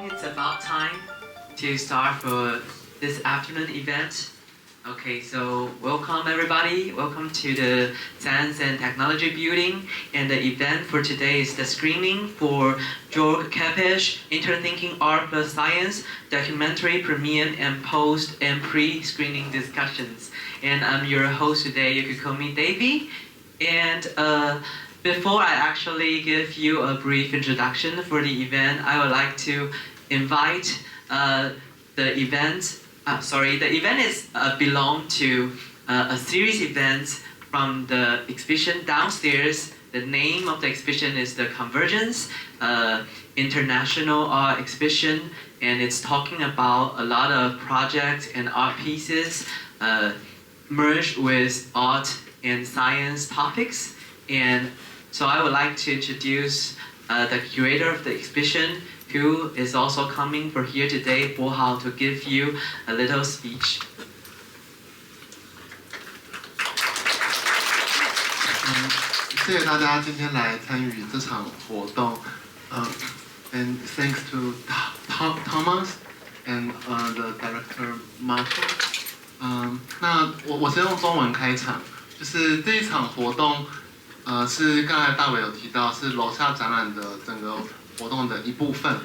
think it's about time to start for this afternoon event. Okay, so welcome everybody. Welcome to the Science and Technology Building. And the event for today is the screening for György Kepes Interthinking Art Science documentary premiere and post and pre-screening discussions. And I'm your host today. You could call me Davey. And before I actually give you a brief introduction for the event, I would like to invite the event. The event is belong to a series event from the exhibition downstairs. The name of the exhibition is the Convergence International Art Exhibition, and it's talking about a lot of projects and art pieces merged with art and science topics. And so I would like to introduce the curator of the exhibition, who is also coming for here today, Bo Hao, to give you a little speech. And thanks to Thomas and the director Márton. 那我先用中文开场，就是这一场活动，是刚才大伟有提到，是楼下展览的整个活动的一部分。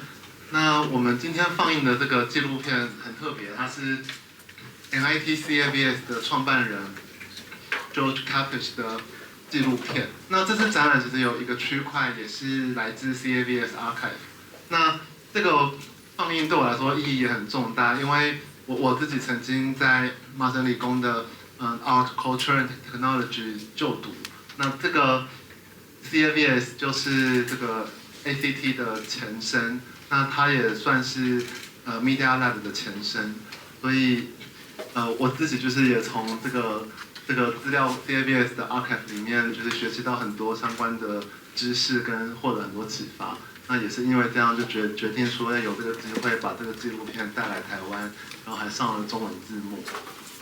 那我们今天放映的这个纪录片很特别，它是 MIT CAVS 的创办人 György Kepes 的纪录片。那这次展览其实有一个区块也是来自 CAVS Archive。那这个放映对我来说意义也很重大，因为我自己曾经在麻省理工的Art, Culture and Technology 就读。那这个 CAVS 就是这个 ACT 的前身，那它也算是Media Lab 的前身，所以我自己就是也从这个资料 CAVS 的 Archive 里面就是学习到很多相关的知识跟获得很多启发。那也是因为这样就决定说有这个机会把这个纪录片带来台湾，然后还上了中文字幕。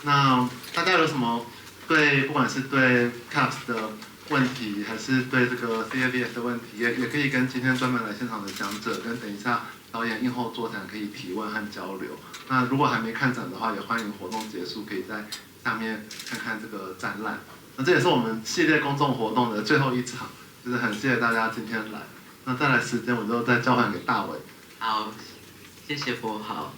那大家有什么不管是对 Kepes 的问题，还是对这个 CAVS 的问题，也可以跟今天专门来现场的讲者，跟等一下导演映后座谈可以提问和交流。那如果还没看展的话，也欢迎活动结束可以在下面看看这个展览。那这也是我们系列公众活动的最后一场，就是很谢谢大家今天来。那再来时间我就再交还给大伟。好，谢谢博豪。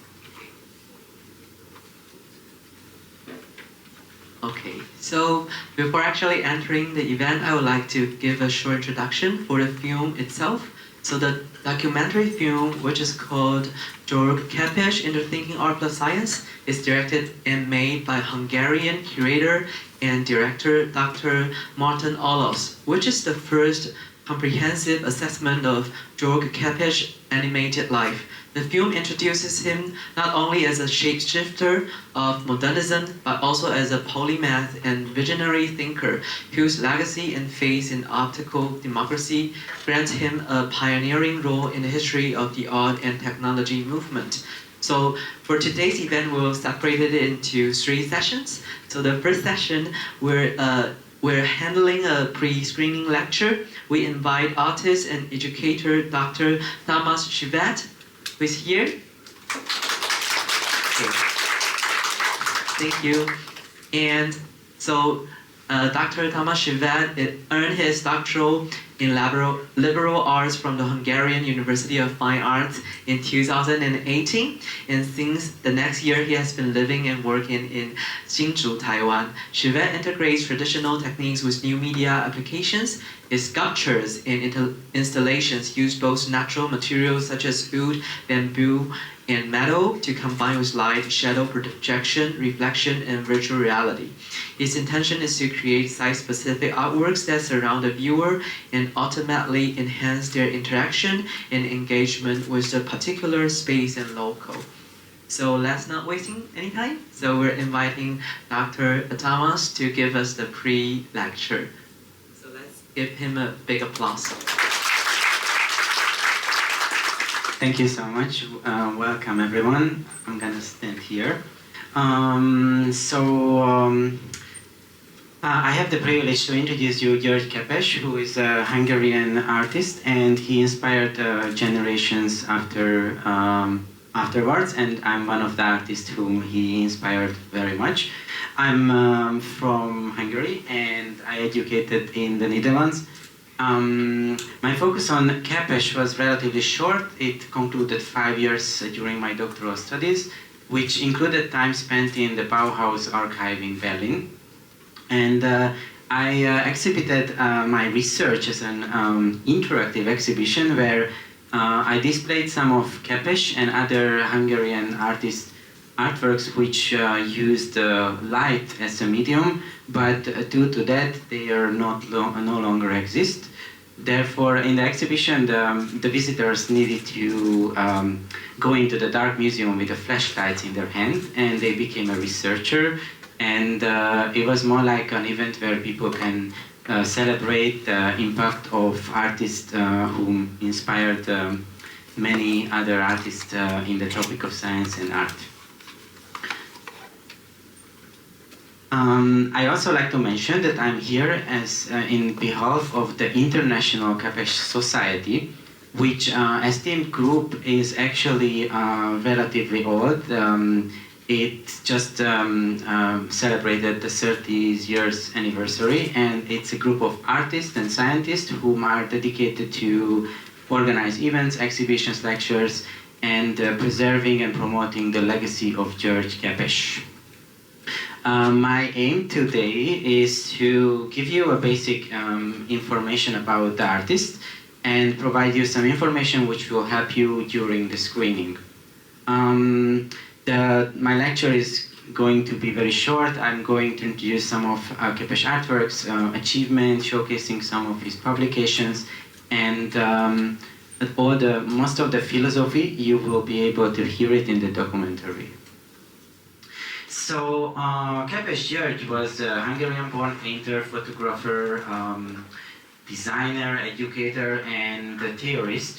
Okay, so before actually entering the event, I would like to give a short introduction for the film itself. So the documentary film, which is called György Kepes Interthinking Art Science, is directed and made by Hungarian curator and director Dr. Márton Orosz, which is the first comprehensive assessment of György Kepes' animated life. The film introduces him not only as a shapeshifter of modernism, but also as a polymath and visionary thinker whose legacy and faith in optical democracy grants him a pioneering role in the history of the art and technology movement. So for today's event, we'll separate it into 3 sessions. So the first session, we're handling a pre-screening lecture. We invite artist and educator Dr. Tamás Szvet, who is here. Okay. Thank you. And so Dr. Tamás Szvet earned his doctoral in liberal arts from the Hungarian University of Fine Arts in 2018, and since the next year he has been living and working in Hsinchu, Taiwan. Szvet integrates traditional techniques with new media applications. His sculptures and installations use both natural materials such as wood, bamboo, and metal to combine with light, shadow projection, reflection, and virtual reality. His intention is to create site-specific artworks that surround the viewer and ultimately enhance their interaction and engagement with the particular space and local. So let's not wasting any time. So we're inviting Dr. Tamás to give us the pre-lecture. So let's give him a big applause. Thank you so much. Welcome everyone. I have the privilege to introduce you György Kepes, who is a Hungarian artist, and he inspired generations afterwards, and I'm one of the artists whom he inspired very much. I'm from Hungary, and I educated in the Netherlands. My focus on Kepes was relatively short. It concluded 5 years during my doctoral studies, which included time spent in the Bauhaus archive in Berlin. And I exhibited my research as an interactive exhibition where I displayed some of Kepes and other Hungarian artists' artworks which used light as a medium, but due to that they are no longer exist. Therefore, in the exhibition, the visitors needed to go into the dark museum with the flashlights in their hand, and they became a researcher. And it was more like an event where people can celebrate the impact of artists who inspired many other artists in the topic of science and art. I also like to mention that I'm here as in behalf of the International Kepes Society, which esteemed group is actually relatively old. It just celebrated the 30 years anniversary, and it's a group of artists and scientists whom are dedicated to organize events, exhibitions, lectures, and preserving and promoting the legacy of György Kepes. My aim today is to give you a basic information about the artist and provide you some information which will help you during the screening. My lecture is going to be very short. I'm going to introduce some of Kepes' artworks, achievements, showcasing some of his publications, and most of the philosophy you will be able to hear it in the documentary. So Kepes György was a Hungarian-born painter, photographer, designer, educator, and a theorist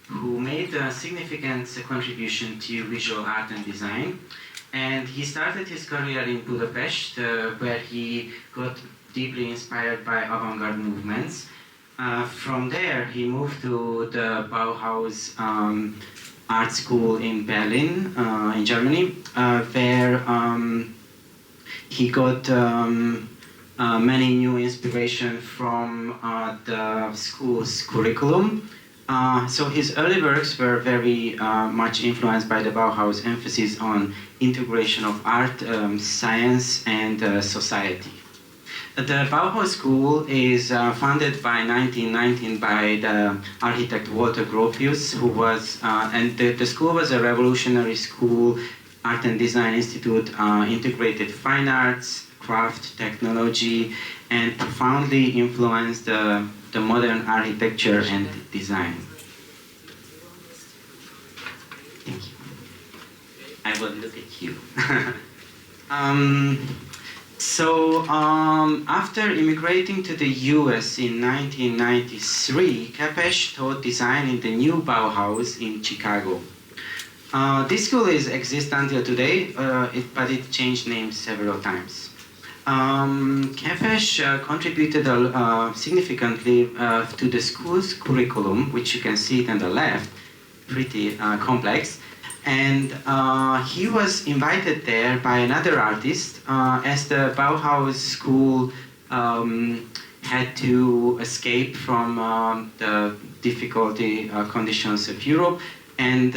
who made a significant contribution to visual art and design. And he started his career in Budapest, where he got deeply inspired by avant-garde movements. From there, he moved to the Bauhaus art school in Berlin, in Germany, where he got many new inspiration from the school's curriculum. So his early works were very much influenced by the Bauhaus emphasis on integration of art, science, and society. The Bauhaus School is founded by 1919 by the architect Walter Gropius, who was, and the school was a revolutionary school, art and design institute, integrated fine arts, craft, technology, and profoundly influenced the modern architecture and design. Thank you. I will look at you. After immigrating to the US in 1993, Kepes taught design in the new Bauhaus in Chicago. This school exists until today, but it changed names several times. Kepes contributed significantly to the school's curriculum, which you can see it on the left, pretty complex. And he was invited there by another artist as the Bauhaus school had to escape from the difficulty conditions of Europe. And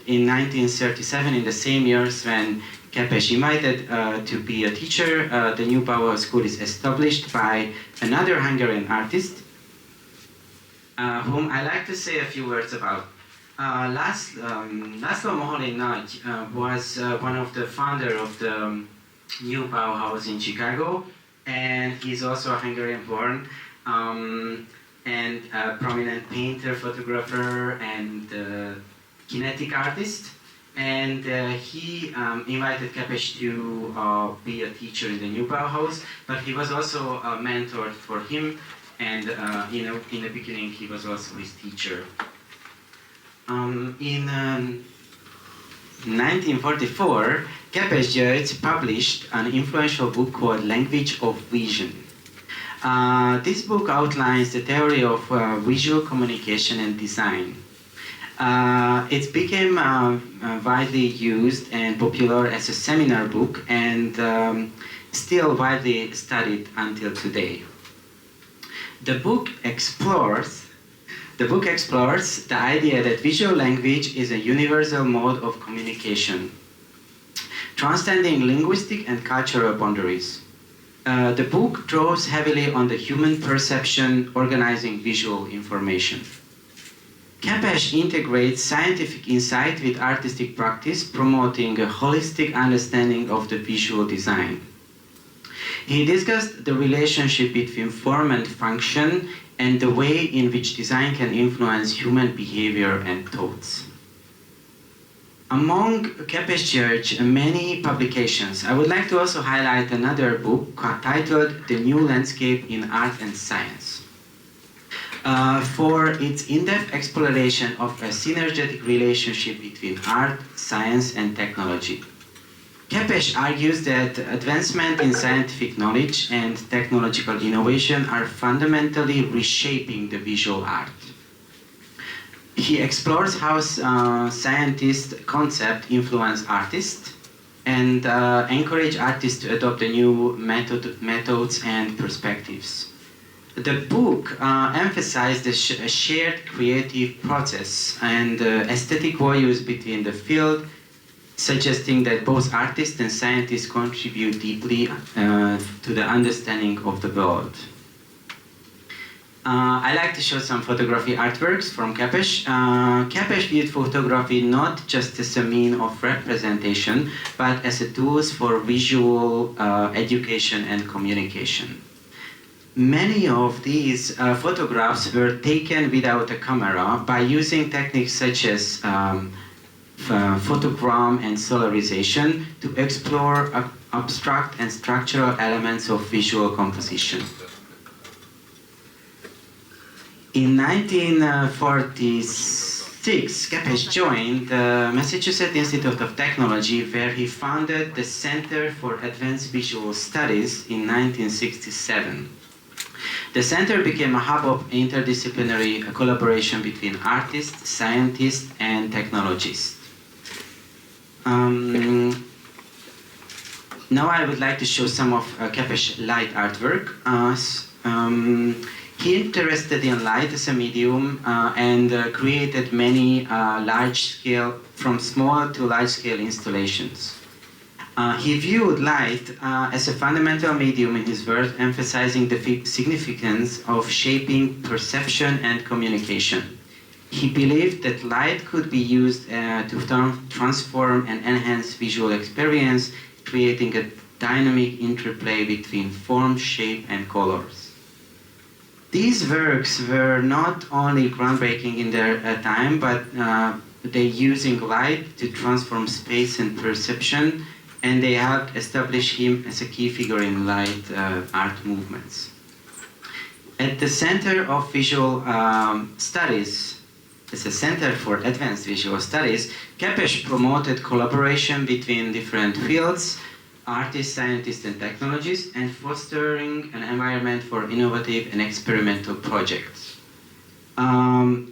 in 1937, in the same years when Kepes invited to be a teacher, the new Bauhaus school is established by another Hungarian artist, whom I like to say a few words about. László Moholy Nagy was one of the founder of the new Bauhaus in Chicago, and he's also a Hungarian-born and a prominent painter, photographer, and kinetic artist. And he invited Kepes to be a teacher in the new Bauhaus, but he was also a mentor for him, and in the beginning he was also his teacher. In 1944, Kepes György published an influential book called Language of Vision. This book outlines the theory of visual communication and design. It became widely used and popular as a seminar book and still widely studied until today. The book explores the idea that visual language is a universal mode of communication, transcending linguistic and cultural boundaries. The book draws heavily on the human perception organizing visual information. Kepes integrates scientific insight with artistic practice, promoting a holistic understanding of the visual design. He discussed the relationship between form and function and the way in which design can influence human behavior and thoughts. Among Kepes György's many publications, I would like to also highlight another book titled The New Landscape in Art and Science. For its in-depth exploration of a synergetic relationship between art, science, and technology. Kepes argues that advancement in scientific knowledge and technological innovation are fundamentally reshaping the visual art. He explores how scientists' concepts influence artists and encourage artists to adopt new methods and perspectives. The book emphasized the shared creative process and aesthetic values between the field, suggesting that both artists and scientists contribute deeply to the understanding of the world. I like to show some photography artworks from Kepes. Kepes viewed photography not just as a means of representation, but as a tool for visual education and communication. Many of these photographs were taken without a camera by using techniques such as photogram and solarization to explore abstract and structural elements of visual composition. In 1946, Kepes joined the Massachusetts Institute of Technology, where he founded the Center for Advanced Visual Studies in 1967. The center became a hub of interdisciplinary collaboration between artists, scientists, and technologists. Now I would like to show some of Kepes' light artwork. He interested in light as a medium and created many from small to large-scale installations. He viewed light as a fundamental medium in his work, emphasizing the significance of shaping perception and communication. He believed that light could be used to transform and enhance visual experience, creating a dynamic interplay between form, shape, and colors. These works were not only groundbreaking in their time, but they using light to transform space and perception, and they helped establish him as a key figure in light art movements. At the Center of Visual Studies, as a Center for Advanced Visual Studies, Kepes promoted collaboration between different fields, artists, scientists, and technologists, and fostering an environment for innovative and experimental projects.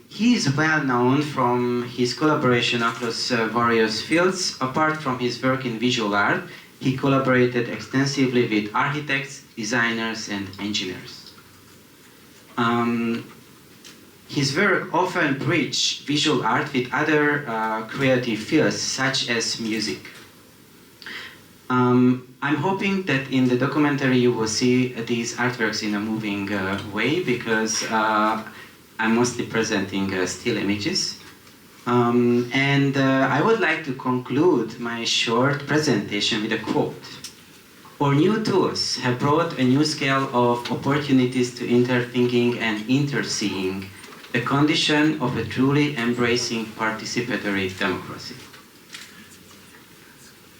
He is well known from his collaboration across various fields. Apart from his work in visual art, he collaborated extensively with architects, designers, and engineers. His work often bridged visual art with other creative fields, such as music. I'm hoping that in the documentary you will see these artworks in a moving way, because I'm mostly presenting still images. I would like to conclude my short presentation with a quote. Our new tools have brought a new scale of opportunities to interthinking and interseeing, the condition of a truly embracing participatory democracy.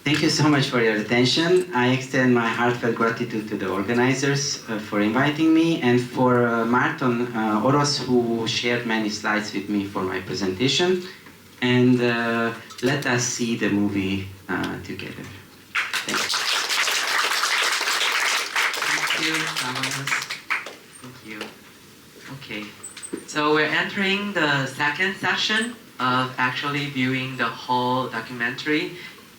Thank you so much for your attention. I extend my heartfelt gratitude to the organizers for inviting me, and for Márton Orosz, who shared many slides with me for my presentation. And let us see the movie together. Thank you, Tamás. Thank you. Okay, so we're entering the second session of actually viewing the whole documentary.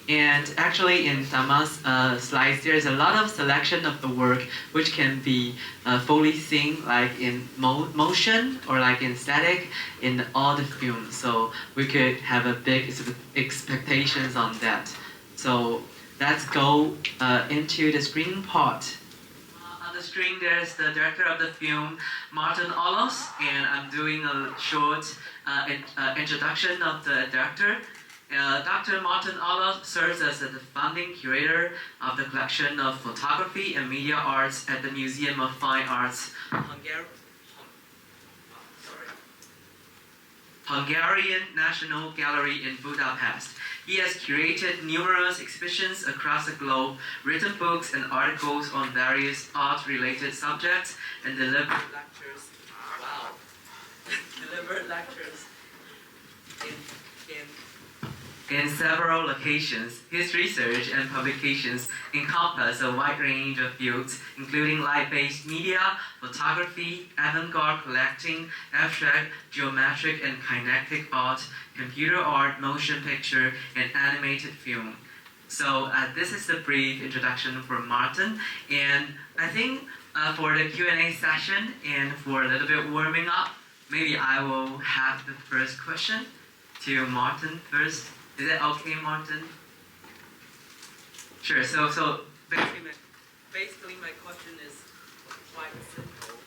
And actually in Tamás' slides, there's a lot of selection of the work which can be fully seen like in motion or like in static in all the films. So we could have a big expectations on that. So let's go into the screening part. On the screen, there's the director of the film, Márton Orosz, and I'm doing a short introduction of the director. Dr. Márton Orosz serves as the founding curator of the collection of photography and media arts at the Museum of Fine Arts, Hungarian National Gallery in Budapest. He has curated numerous exhibitions across the globe, written books and articles on various art-related subjects, and delivered lectures. Wow! Delivered lectures in several locations. His research and publications encompass a wide range of fields, including light-based media, photography, avant-garde collecting, abstract, geometric and kinetic art, computer art, motion picture, and animated film. So this is the brief introduction for Márton, and I think for the Q&A session and for a little bit warming up, maybe I will have the first question to Márton first. Is that okay, Márton? Sure. So basically my question is quite simple.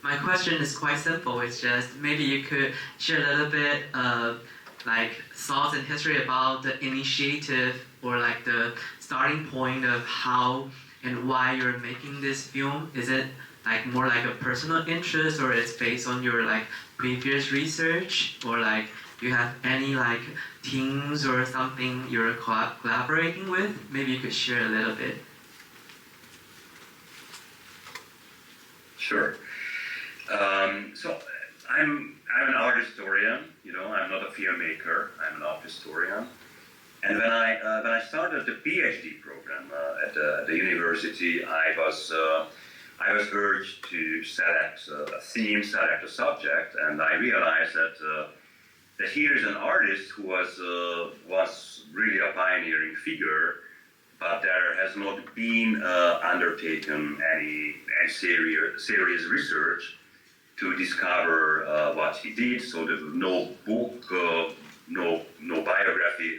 My question is quite simple. It's just maybe you could share a little bit of like thoughts and history about the initiative or like the starting point of how and why you're making this film. Is it like more like a personal interest, or it's based on your like previous research, or like do you have any like teams or something you're collaborating with? Maybe you could share a little bit. Sure. So I'm an art historian. You know, I'm not a filmmaker. I'm an art historian. And when I started the PhD program at the university, I was urged to select a theme, select a subject, and I realized that here is an artist who was really a pioneering figure, but there has not been undertaken any serious research to discover what he did. So there's no book, no biography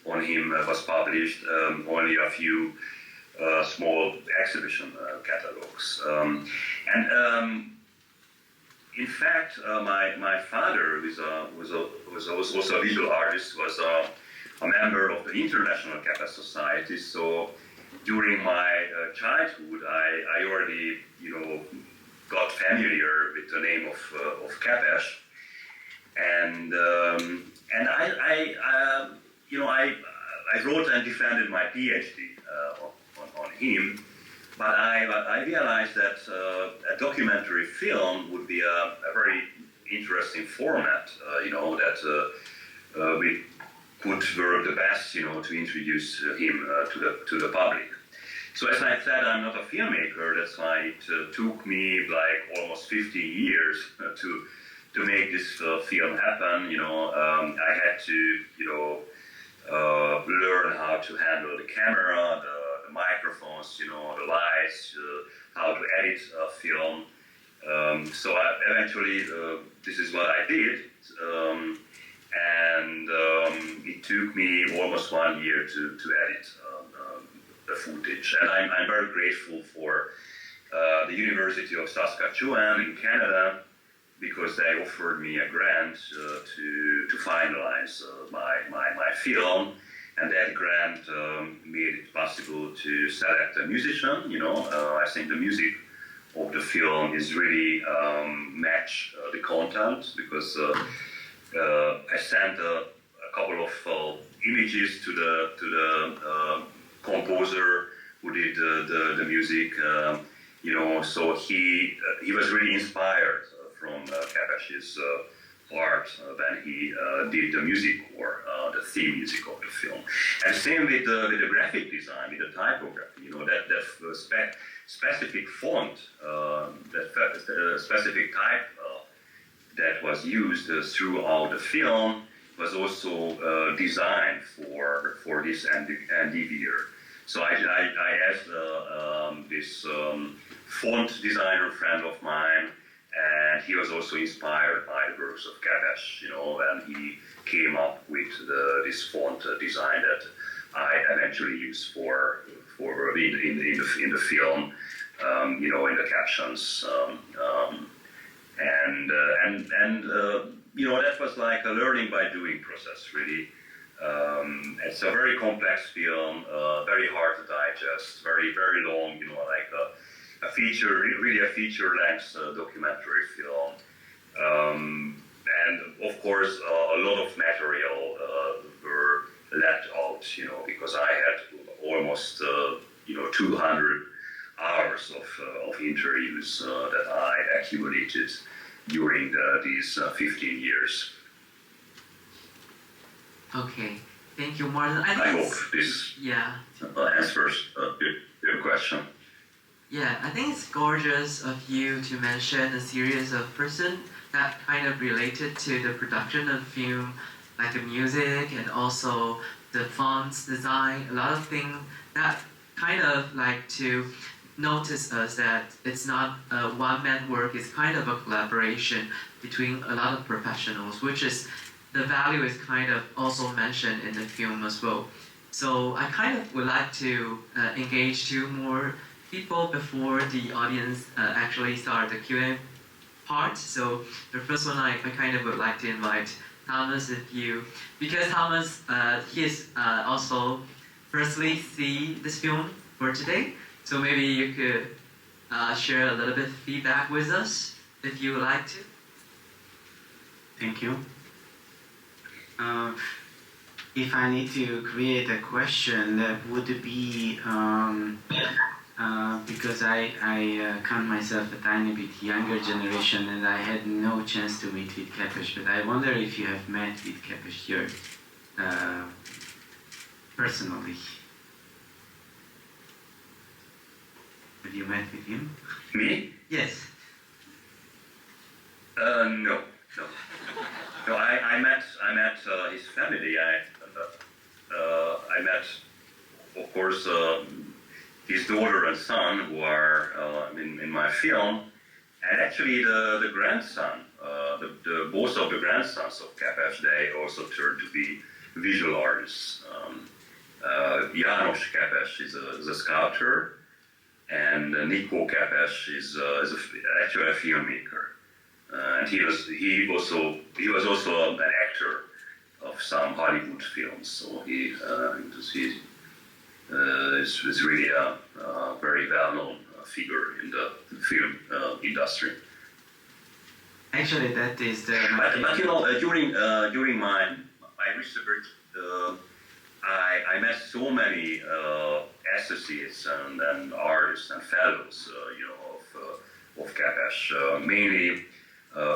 on him was published. Only a few small exhibition catalogs. In fact, my father, who was also a visual artist, was a member of the International Kepes Society. So during my childhood, I already, got familiar with the name of Kepes, and I wrote and defended my PhD on him. But I realized that a documentary film would be a very interesting format, that we could work the best, to introduce him to the public. So as I said, I'm not a filmmaker. That's why it took me like almost 15 years to make this film happen. I had to, learn how to handle the camera, the microphones, the lights, how to edit a film. So eventually, this is what I did, and it took me almost 1 year to edit the footage. And I'm very grateful for the University of Saskatchewan in Canada, because they offered me a grant to finalize my film. And that grant made it possible to select a musician. I think the music of the film is really match the content, because I sent a couple of images to the composer who did the music. So he was really inspired from Kepes' part when he did the music score, the theme music of the film. And same with the graphic design, with the typography. That specific font, that specific type that was used throughout the film was also designed for this endeavor. So I asked this font designer friend of mine, and he was also inspired by the works of Kepes, and he came up with this font design that I eventually used for in the film, in the captions, that was like a learning by doing process, really. It's a very complex film, very hard to digest, very, very long, like a feature-length documentary film. And of course, a lot of material were left out, because I had almost, 200 hours of interviews that I accumulated during these 15 years. Okay, thank you, Martin. I hope this answers your question. Yeah, I think it's gorgeous of you to mention a series of persons that kind of related to the production of film, like the music and also the fonts design, a lot of things that kind of like to notice us that it's not a one-man work, it's kind of a collaboration between a lot of professionals, which is the value is kind of also mentioned in the film as well. So I kind of would like to engage two more people before the audience actually start the Q&A part. So the first one I kind of would like to invite Tamás, because Tamás, he is also firstly see this film for today. So maybe you could share a little bit of feedback with us if you would like to. Thank you. If I need to create a question, that would be because I count myself a tiny bit younger generation, and I had no chance to meet with Kepes, but I wonder if you have met with Kepes here personally. Have you met with him? Me? Yes. No. I met his family. I met, of course, his daughter and son, who are in my film, and actually the grandson, both of the grandsons of Kepes, they also turned to be visual artists. János Kepes is a sculptor, and Nico Kepes is actually a filmmaker. And he was also an actor of some Hollywood films. So he is really a very well-known figure in the film industry. Actually, that is the. But during my research, I met so many associates and artists and fellows, of Kepes, mainly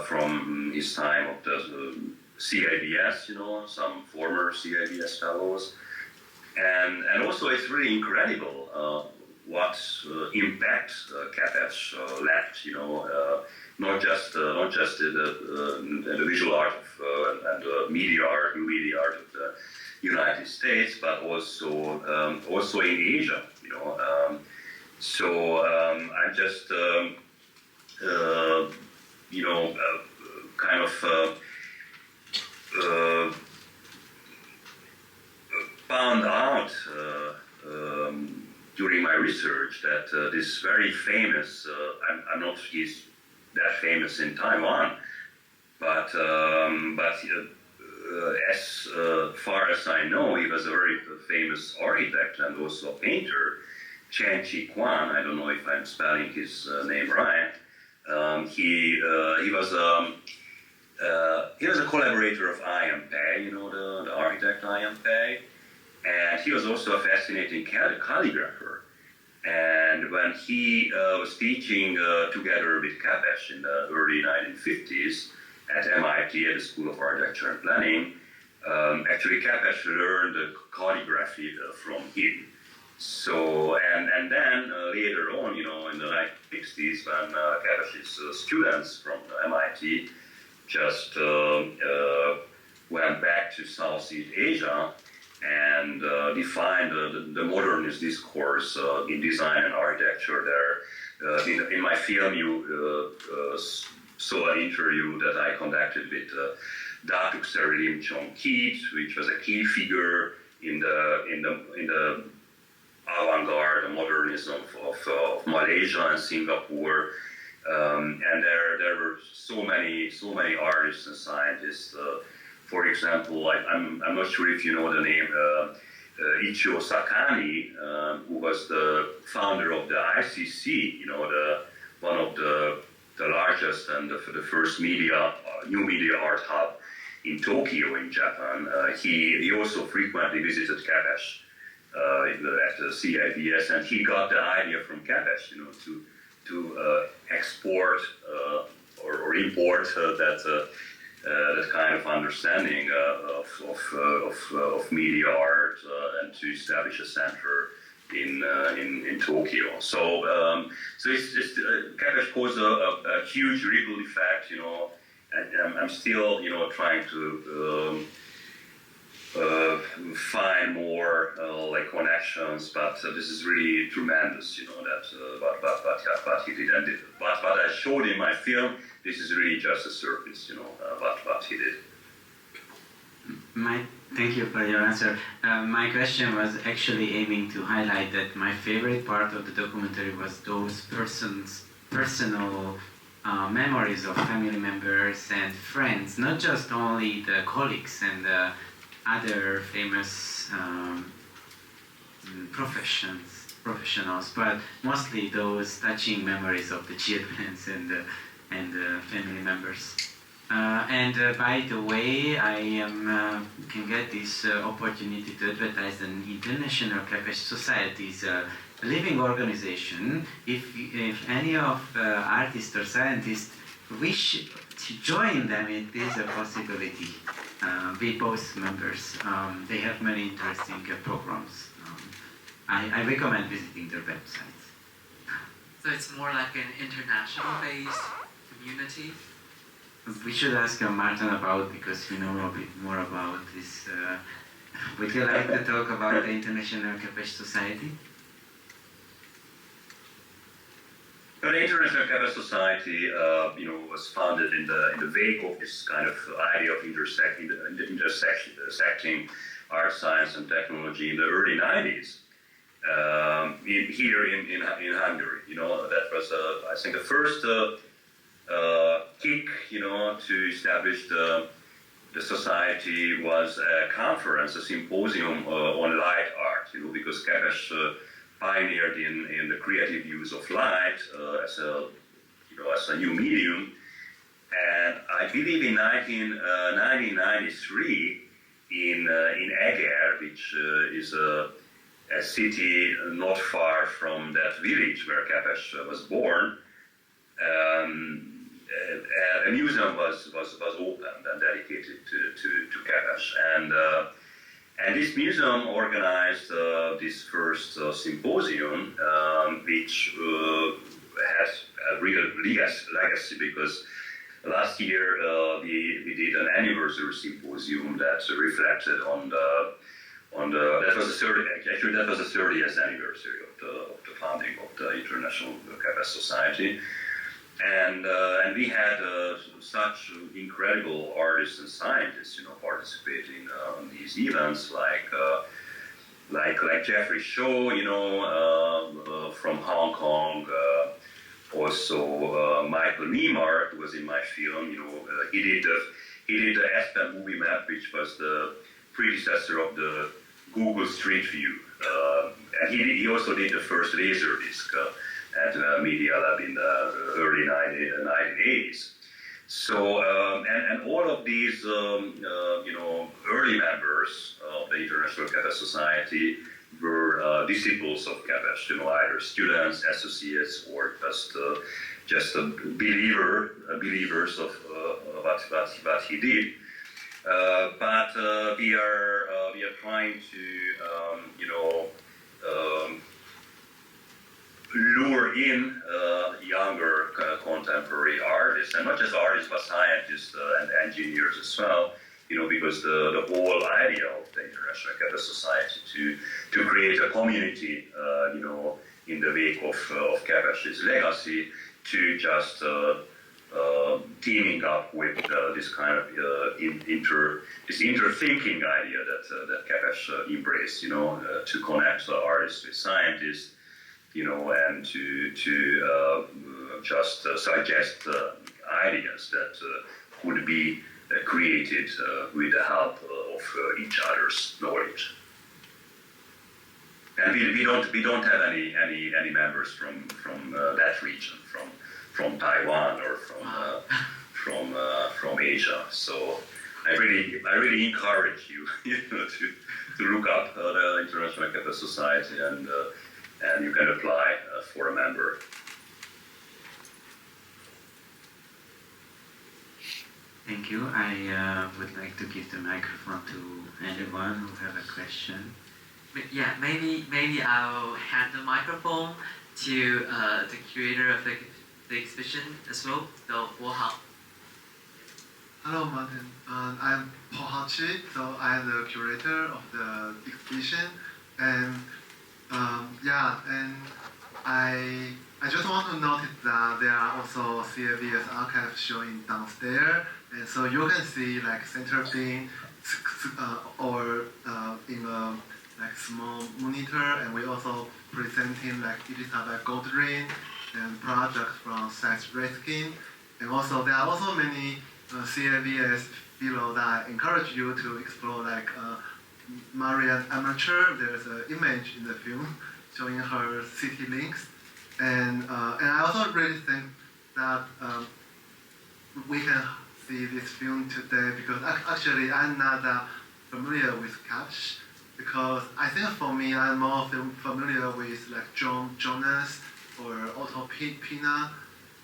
from his time of the CIBS, some former CIBS fellows, and also it's really incredible what impact Kepes left, not just the visual art and the media art, new media art of the United States, but also in Asia, So I'm just kind of found out during my research that this very famous, I'm not he's that famous in Taiwan, but as far as I know, he was a very famous architect and also a painter, Chen Chi Quan. I don't know if I'm spelling his name right. He was a collaborator of I.M. Pei, the architect I.M. Pei, and he was also a fascinating calligrapher. And when he was teaching together with Kepes in the early 1950s, at MIT at the School of Architecture and Planning. Actually, Kepes learned calligraphy from him. So, and then later on, in the 1960s, when Kepes' students from MIT just went back to Southeast Asia and defined the modernist discourse in design and architecture there. In my film, you saw an interview that I conducted with Dr. Lim Chong Kepes, which was a key figure in the avant-garde, the modernism of Malaysia and Singapore, and there were so many artists and scientists. For example, I'm not sure if you know the name Ichio Sakani, who was the founder of the ICC, one of the largest and the first new media art hub in Tokyo in Japan. He also frequently visited Kepes at the CIBS, and he got the idea from Kepes, to export or import that kind of understanding of media art and to establish a center in Tokyo. So it's just Kepes caused a huge ripple effect, and I'm still trying to find more connections, but this is really tremendous, what he did, and what I showed in my film. This is really just a surface, what he did. Thank you for your answer. My question was actually aiming to highlight that my favorite part of the documentary was those personal memories of family members and friends, not just only the colleagues and the other famous professionals, but mostly those touching memories of the children and the family members. By the way, I can get this opportunity to advertise an International Kepes Society. Is a living organization. If any of artists or scientists wish to join them, it is a possibility. Be both members. They have many interesting programs. I recommend visiting their websites. So it's more like an international-based community? We should ask Márton about, because we know a bit more about this. Would you like to talk about the International Kepes Society? The International Kepes Society, was founded in the wake of this kind of idea of intersecting art, science, and technology in the early 90s. Here in Hungary, that was I think the first kick, to establish the society was a conference, a symposium on light art, because Kepes pioneered in the creative use of light as a new medium, and I believe in 1993 in Eger, which is a city not far from that village where Kepes was born. A museum was opened and dedicated to Kepes, and this museum organized this first symposium, which has a real legacy, because last year we did an anniversary symposium that reflected on the that was the 30th anniversary of the founding of the International Kepes Society. And we had such incredible artists and scientists, participating in these events, like Jeffrey Shaw, from Hong Kong. Also, Michael Niemeyer, who was in my film. He did the Aspen movie map, which was the predecessor of the Google Street View, and he also did the first Laserdisc at Media Lab in the early 1980s. So, and all of these, early members of the International Kepes Society were disciples of Kepes, either students, associates, or just believers of what he did. But we are trying to lure in younger contemporary artists, and not just artists but scientists and engineers as well. Because the whole idea of the International Kepes Society to create a community, in the wake of Kepes' legacy, to just teaming up with this kind of this interthinking idea that Kepes embraced, to connect artists with scientists, and to just suggest ideas that could be created with the help of each other's knowledge. And we don't have any members from that region, from Taiwan or from Asia. So I really encourage you, to look up the International Kepes Society, and you can apply for a member. Thank you. I would like to give the microphone to anyone who have a question. Yeah, maybe I'll hand the microphone to the curator of the exhibition as well. So, Paul. Hello, Martin. I'm Paul Hachi, so I'm the curator of the exhibition, and I just want to notice that there are also CAVS archives showing downstairs, and so you can see like center beam or in a small monitor, and we also presenting like digital by gold ring and projects from Science Skin, and also there are also many CAVS below that I encourage you to explore, like Marian Amateur. There's an image in the film showing her city links, and I also really think that we can see this film today because actually I'm not that familiar with Kepes, because I think for me I'm more familiar with like John Jonas or Otto Pina,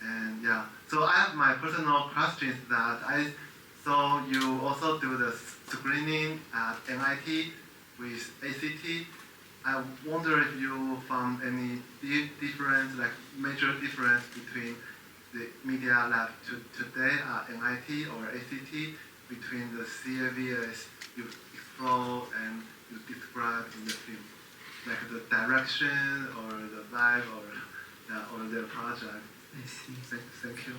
and yeah. So I have my personal questions that I saw you also do the screening at MIT with ACT. I wonder if you found any difference, like major difference between the media lab today at MIT or ACT between the CAVS you explore and you describe in the film, like the direction or the vibe or their project. I see. Thank you.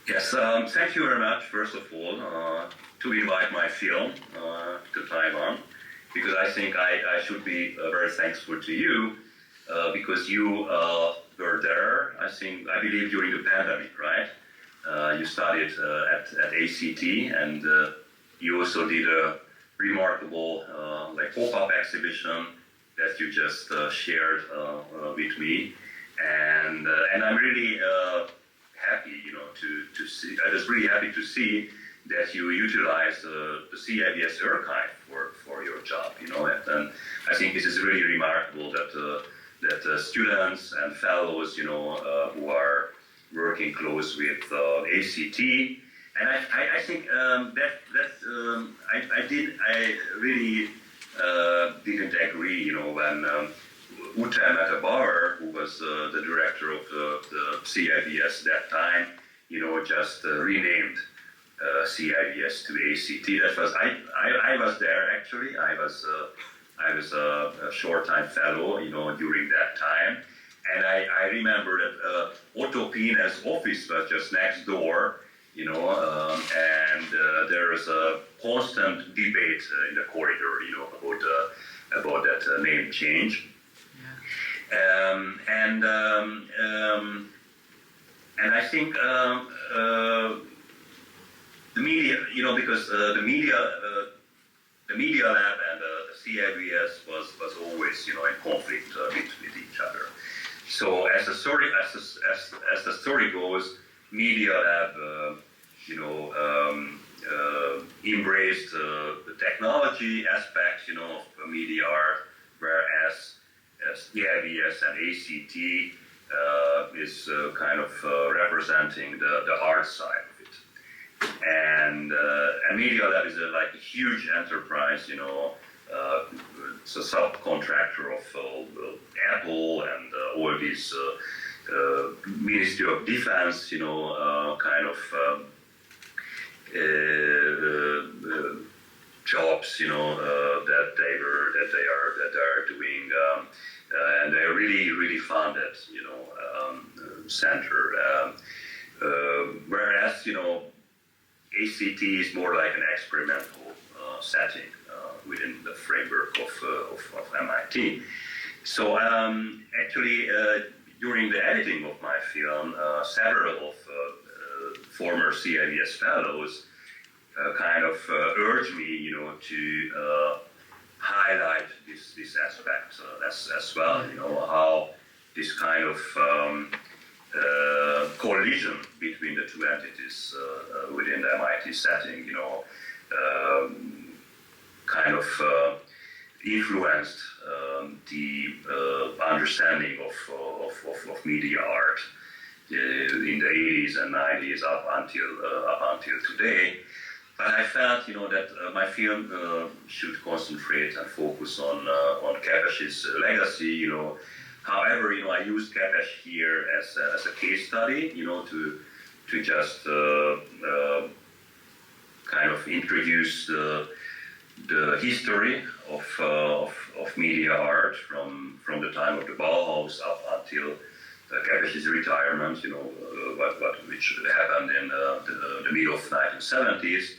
Yes, thank you very much, first of all, to invite my film to Taiwan, because I think I should be very thankful to you, because you were there, I believe during the pandemic, right? You studied at ACT, and you also did a remarkable pop-up exhibition that you just shared with me, and I'm really happy, to see. I was really happy to see that you utilize the CAVS archive for your job, and I think this is really remarkable that students and fellows, who are working close with ACT, and I think I really didn't agree, when Uta Mata-Bauer, who was the director of the CAVS that time, just renamed CAVS to ACT. That was I was there actually. I was a short-time fellow, during that time, and I remember that Otto Pina's office was just next door, and there was a constant debate in the corridor, about that name change. And I think the media, because the media lab and the CAVS was always, in conflict with each other. So as the story goes, media lab, embraced the technology aspects, of media art, whereas CAVS and ACT, is kind of representing the art side of it. And Media Lab is like a huge enterprise, it's a subcontractor of Apple and all these Ministry of Defense, kind of jobs, that they are doing, and they're really funded, center. Whereas, ACT is more like an experimental setting within the framework of MIT. So actually, during the editing of my film, several of former CIVS fellows kind of urged me, to highlight this aspect as well, how this kind of collision between the two entities within the MIT setting, kind of influenced the understanding of media art in the 80s and 90s up until today. But I felt, that my film should concentrate and focus on Kepes' legacy. However, I used Kepes here as a case study, to just kind of introduce the history of media art from the time of the Bauhaus up until Kepes' retirement, which happened in the middle of 1970s.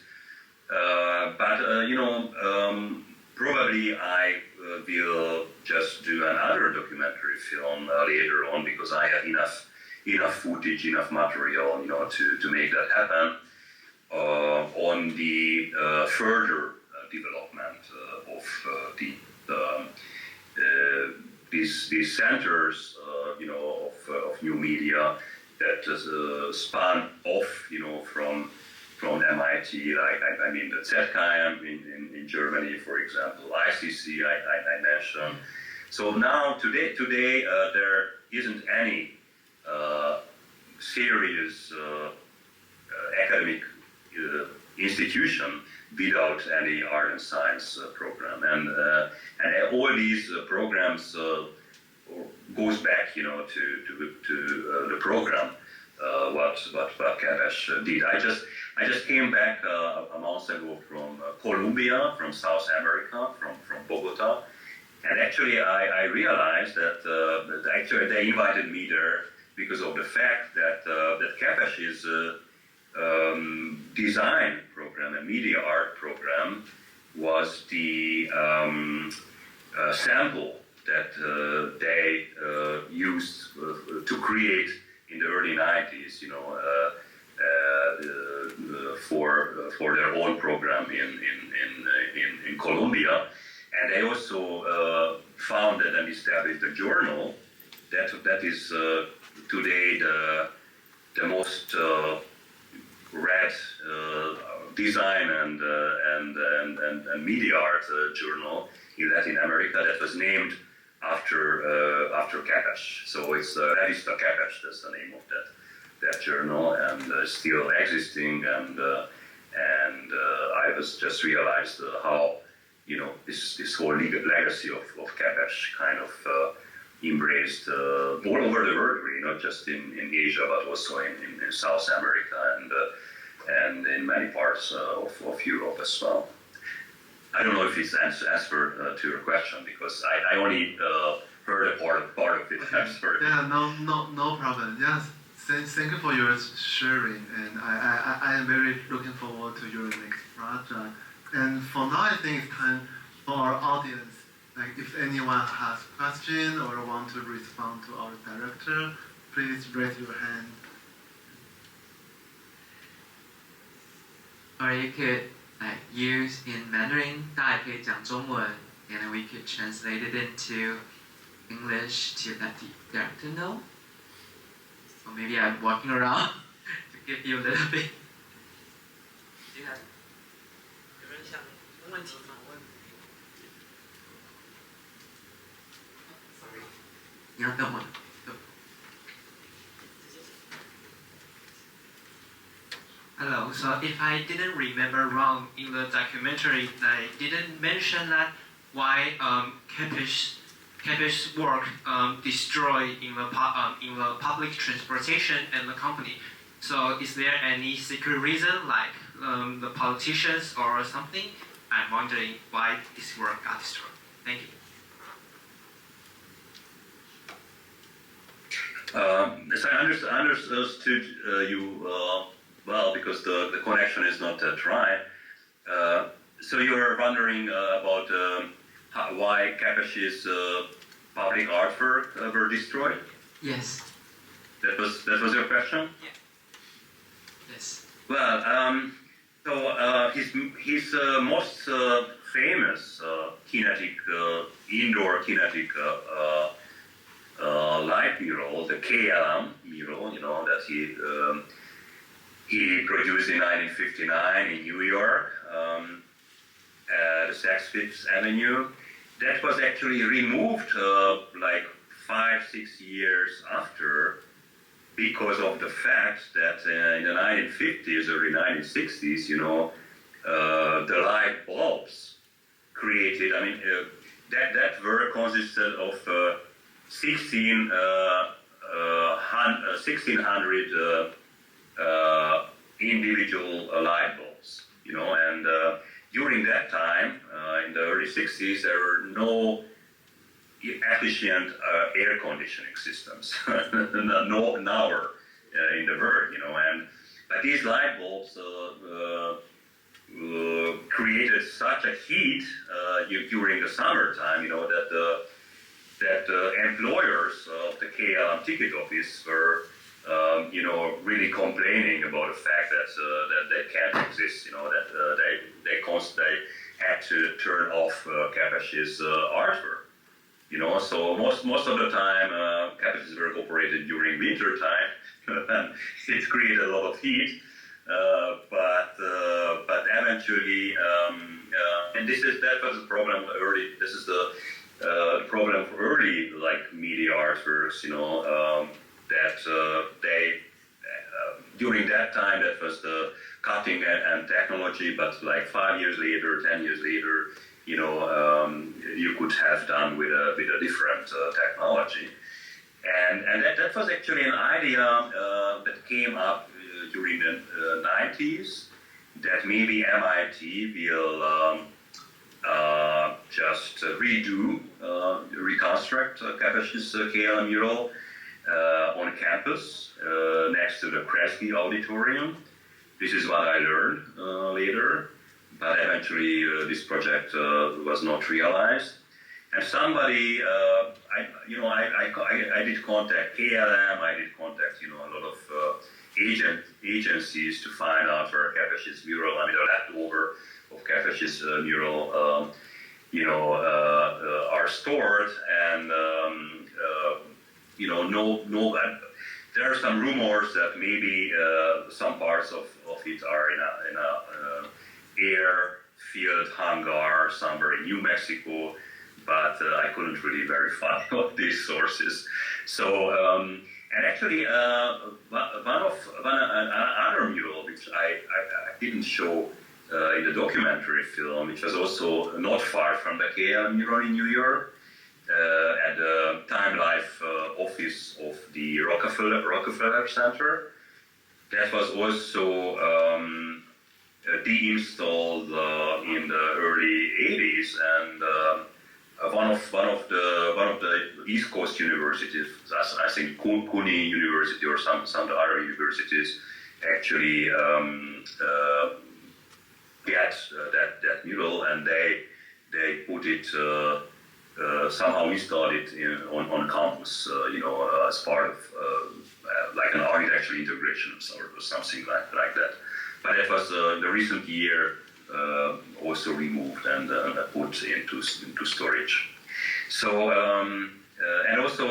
Probably I will just do another documentary film later on, because I have enough footage, enough material, to make that happen on the further development of these centers, of new media that span off, from MIT, like the ZKM in Germany, for example, ICC I mentioned. So now today there isn't any serious academic institution without any art and science program, and all these programs goes back, to the program what Kepes did. I just came back a month ago from Colombia, from South America, from Bogota, and actually I realized that actually they invited me there because of the fact that Kepes' design program and media art program was the sample that they used to create in the early 90s, for their own program in Colombia, and they also founded and established a journal that is today the most read design and media art journal in Latin America, that was named after Kepes. So it's Revista Kepes, that's the name of that journal, and still existing. And I was just realized how this whole legacy of Kepes kind of embraced all over the world, really, not just in Asia, but also in South America and in many parts of Europe as well. I don't know if it's answer to your question, because I only heard a part of it. I'm sorry. Yeah, no problem. Yes, thank you for your sharing, and I am very looking forward to your next project. And for now, I think it's time for our audience. Like, if anyone has questions or want to respond to our director, please raise your hand. Or you could use in Mandarin, 大家可以讲中文, and we could translate it into English to let the director know. So maybe I'm walking around to give you a little bit. Do you have? 有人想问问题吗？Sorry. 你要等我。Hello. So if I didn't remember wrong, in the documentary, they didn't mention that why Kepes' work destroyed in the public transportation and the company. So is there any secret reason, like the politicians or something? I'm wondering why this work got destroyed. Thank you. So I understood you well, because the connection is not that right. So you were wondering about why Kepes' public artwork were destroyed? Yes. That was your question? Yeah. Yes. Well, so his most famous indoor kinetic light mural, the KLM mural, that he produced in 1959 in New York at the Saks Fifth Avenue. That was actually removed like 5-6 years after, because of the fact that in the 1950s, early 1960s, the light bulbs created, that work consisted of 1,600 individual light bulbs, and during that time, in the early 60s, there were no efficient air conditioning systems, no nowhere in the world, but these light bulbs created such a heat during the summertime, that employers of the KLM ticket office were, really complaining about the fact that they can't exist, that they constantly had to turn off Kepes' artwork, So most of the time, Kepes' work operated during winter time, and it created a lot of heat. But eventually, and that was the problem early. This is the problem for early media artworks, that they during that time that was the cutting and technology, but 5 years later, 10 years later, you could have done with a different technology, and that was actually an idea that came up during the 90s, that maybe MIT will just reconstruct Kepes' KLM mural on campus next to the Kresge Auditorium. This is what I learned later, but eventually this project was not realized. And somebody, I did contact KLM, I did contact, a lot of agencies to find out where Kepes' mural, the leftover of Kepes' mural, are stored, and there are some rumors that maybe some parts of it are in a air-filled hangar somewhere in New Mexico, but I couldn't really verify these sources. So, and actually, another mural which I didn't show in the documentary film, which was also not far from the KLM mural in New York, at the Time Life office of the Rockefeller Center. That was also deinstalled in the early 80s, and one of the East Coast universities, I think CUNY University or some other universities, actually get that mural, and they put it. Somehow installed it on campus, as part of like an architectural integration or something like that. But it was in the recent year also removed and put into storage. So and also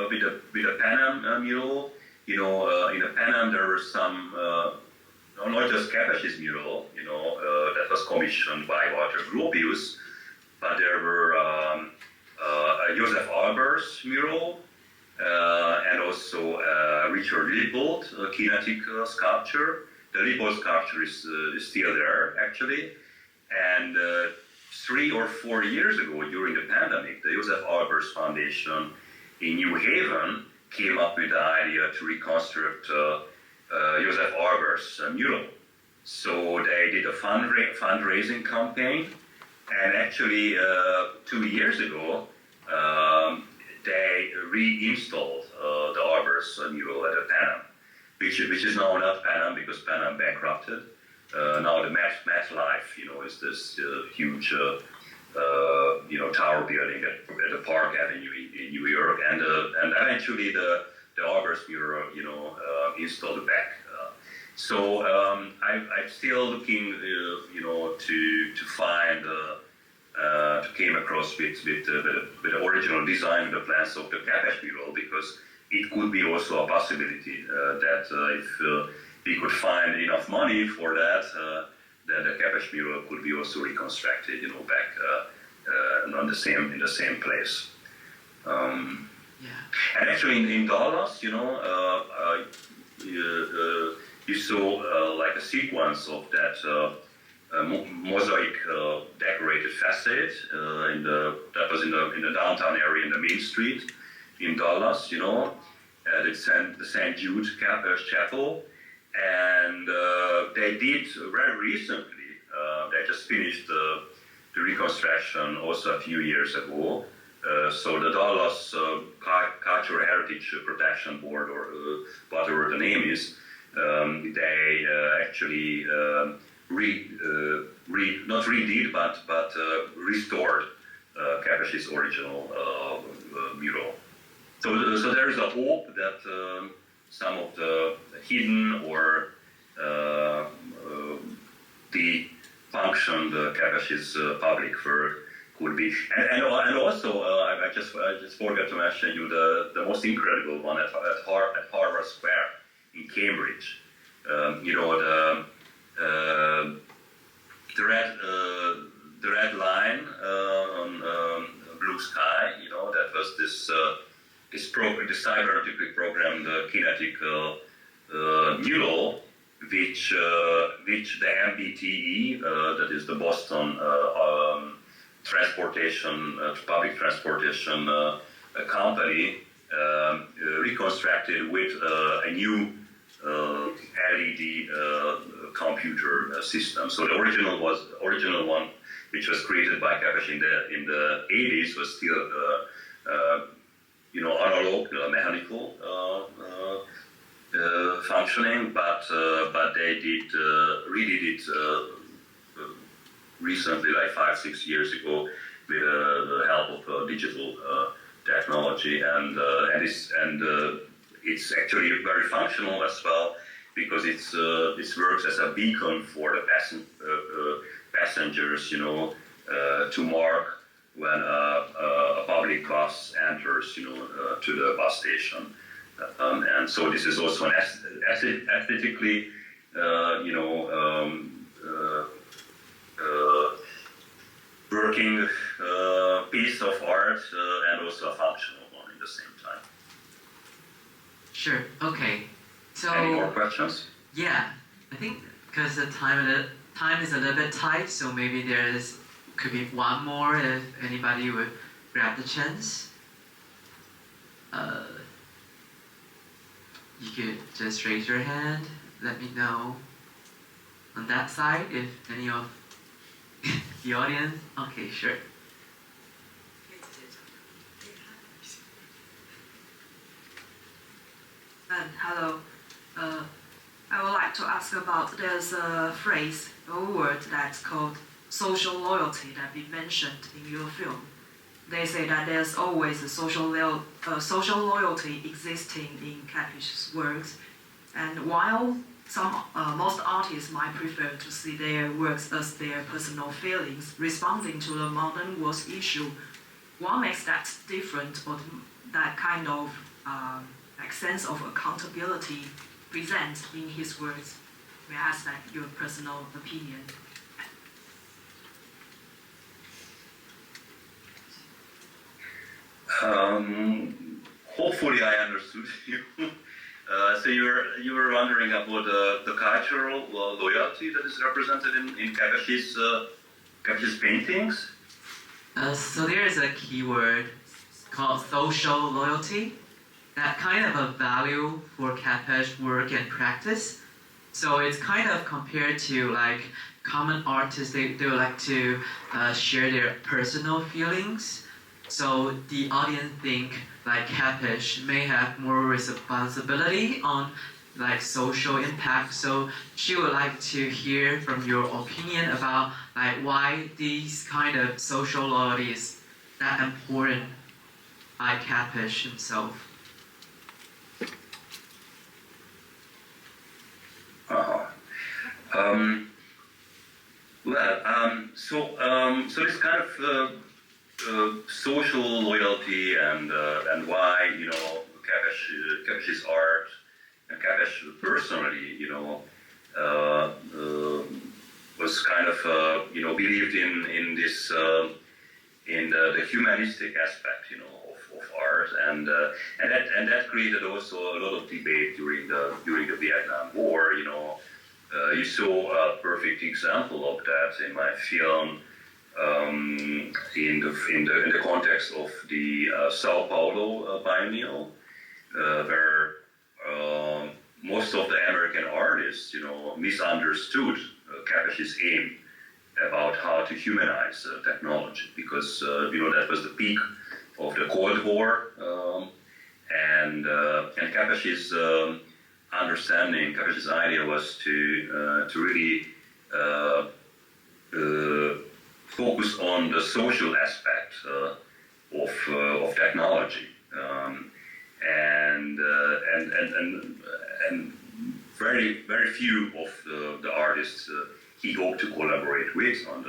with the Panam mural, in the Panam there were some not just Kepes' mural, that was commissioned by Walter Gropius, but there were Joseph Albert's mural, and also Richard Lippold kinetic sculpture, the Lipo sculpture is still there, actually. And 3 or 4 years ago, during the pandemic, the Josef Albers Foundation in New Haven came up with the idea to reconstruct Josef Albers' mural. So they did a fundraising campaign, and actually 2 years ago, they reinstalled the Albers mural at Panam, which is now not Panam because Panam bankrupted. Now the MetLife, is this huge, tower building at the Park Avenue in New York, and eventually the Albers mural, installed back. So I'm still looking, to find, to came across with the original design, the plans of the Kepes mural, because it could be also a possibility that if we could find enough money for that, then the Kepes mural could be also reconstructed, back in the same place. And actually in Dallas, you saw like a sequence of that mosaic decorated facade that was in the downtown area in the Main Street in Dallas, the St. Jude Chapel, and they did very recently. They just finished the reconstruction also a few years ago. So the Dallas Cultural Heritage Protection Board, or whatever the name is, they actually not redid, but restored Kepes' original mural. So there is a hope that some of the hidden or defunctioned Kepes' public work could be, and also I just forgot to mention you the most incredible one at Harvard Square in Cambridge. The red line on blue sky. That was this cybernetic program, the kinetic mural, which the MBTE, that is the Boston public transportation company, reconstructed with a new LED computer system. So the original one, which was created by Kepes in the 80s, was still analog, mechanical functioning, but they redid it recently, like 5-6 years ago, with the help of digital technology, and it's actually very functional as well, because this works as a beacon for the passengers, to mark when a public bus enters, to the bus station, and so this is also an aesthetically, working piece of art, and also a functional one at the same time. Sure. Okay. So. Any more questions? Yeah, I think because the time is a little bit tight, so maybe could be one more if anybody would grab the chance. You could just raise your hand. Let me know on that side if any of the audience. Okay, sure. Hello. I would like to ask about, there's a phrase, a word that's called social loyalty that we mentioned in your film. They say that there's always a social loyalty existing in Kepes' works, and while most artists might prefer to see their works as their personal feelings responding to the modern world's issue, what makes that different, or that kind of sense of accountability present in his works? May I ask that your personal opinion? Hopefully I understood you. So you were wondering about the cultural loyalty that is represented in Kepes' paintings? So there is a keyword called social loyalty, that kind of a value for Kepes' work and practice. So it's kind of compared to like common artists, they would like to share their personal feelings. So the audience think like Kepes may have more responsibility on like social impact. So she would like to hear from your opinion about like why these kind of social loyalty is that important by Kepes himself. So this kind of social loyalty and why Kepes' art and Kepes personally was kind of believed in this in the humanistic aspect of art and that created also a lot of debate during the Vietnam War. You saw a perfect example of that in my film. In the context of the Sao Paulo biennial, where most of the American artists, misunderstood Kepes' aim about how to humanize technology, because that was the peak of the Cold War, and Kepes' understanding, Kepes' idea was to really focus on the social aspect of technology, and very few of the artists he hoped to collaborate with on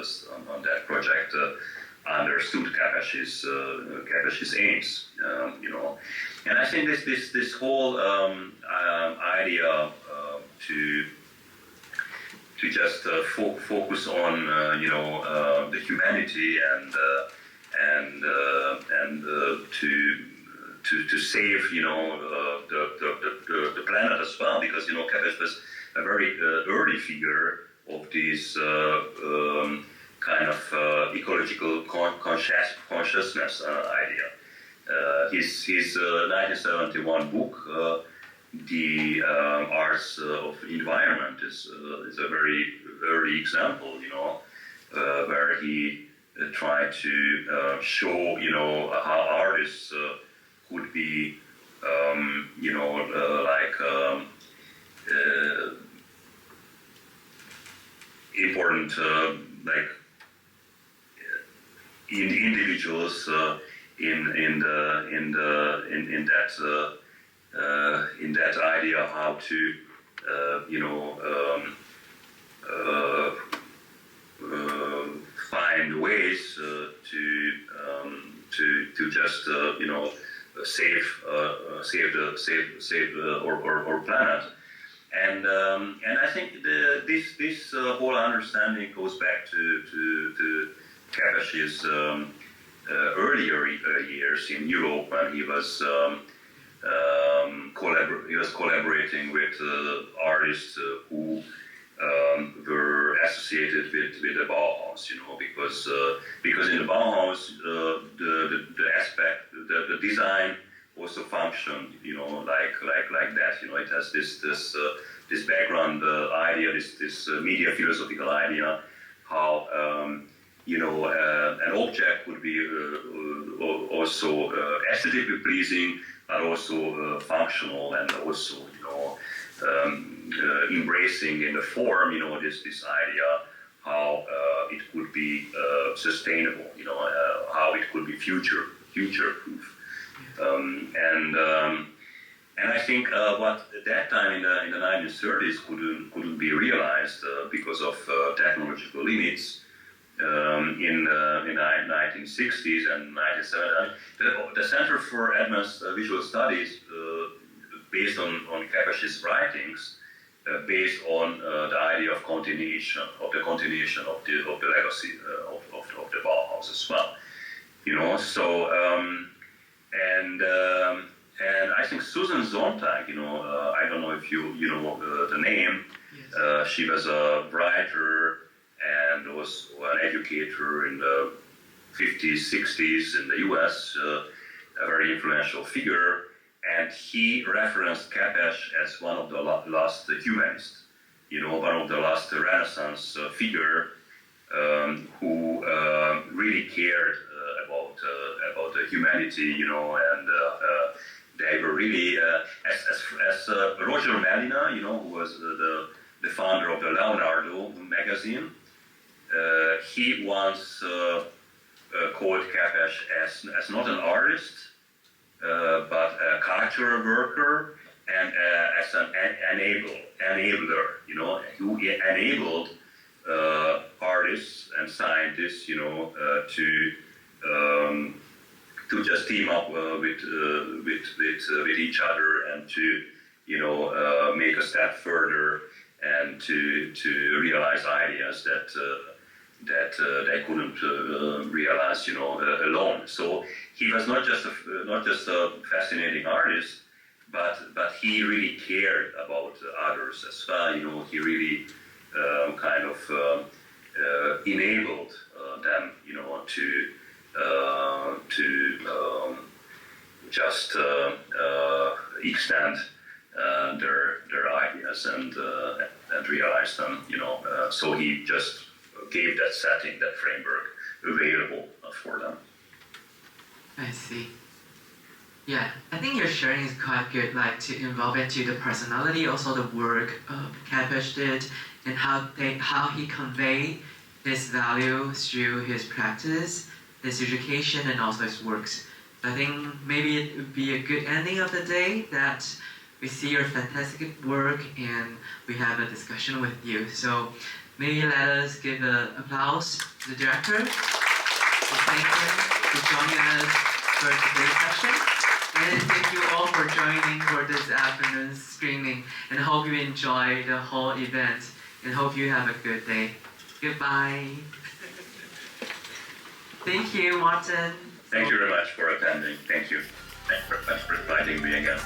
that project understood Kepes' aims, and I think this whole idea to just focus on the humanity and to save the planet as well, because Kepes was a very early figure of this kind of ecological consciousness idea. His 1971 book, The Arts of Environment, is a very early example, where he tried to show, how artists could be, important, individuals in that idea how to find ways to just save our planet, and I think this whole understanding goes back to Kepes' earlier years in Europe, when he was collaborating with artists who were associated with the Bauhaus, because in the Bauhaus the aspect, the design also functioned, like that. It has this background idea, this media philosophical idea, how an object would be also aesthetically pleasing, but also functional, and also embracing in the form this idea how it could be sustainable, how it could be future proof, and I think what at that time in the 1930s couldn't be realized because of technological limits. In the 1960s and 1970s, the Center for Advanced Visual Studies, based on Kepes' writings, based on the idea of the continuation of the legacy of the Bauhaus as well, So and I think Susan Sontag, I if you know the name. Yes. She was a writer and was an educator in the 50s, 60s in the US, a very influential figure. And he referenced Kepes as one of the last humanists, one of the last Renaissance figure who really cared about the humanity, and they were really, as Roger Medina, who was the founder of the Leonardo magazine, he once called Kepes as not an artist, but a cultural worker and as an enabler, who enabled artists and scientists, to just team up with each other and to make a step further and to realize ideas that they couldn't realize, alone. So he was not just a fascinating artist, but he really cared about others as well. He really kind of enabled them, to just extend their ideas and realize them. So he just gave that setting, that framework available for them. I see. Yeah, I think your sharing is quite good, like to involve into the personality, also the work Kepes did, and how he conveyed his value through his practice, his education, and also his works. So I think maybe it would be a good ending of the day that we see your fantastic work and we have a discussion with you. So maybe let us give an applause to the director. So thank you for joining us for today's session. And thank you all for joining for this afternoon's screening. And I hope you enjoy the whole event. And hope you have a good day. Goodbye. Thank you, Márton. Thank you very much for attending. Thank you. Thanks for inviting me again.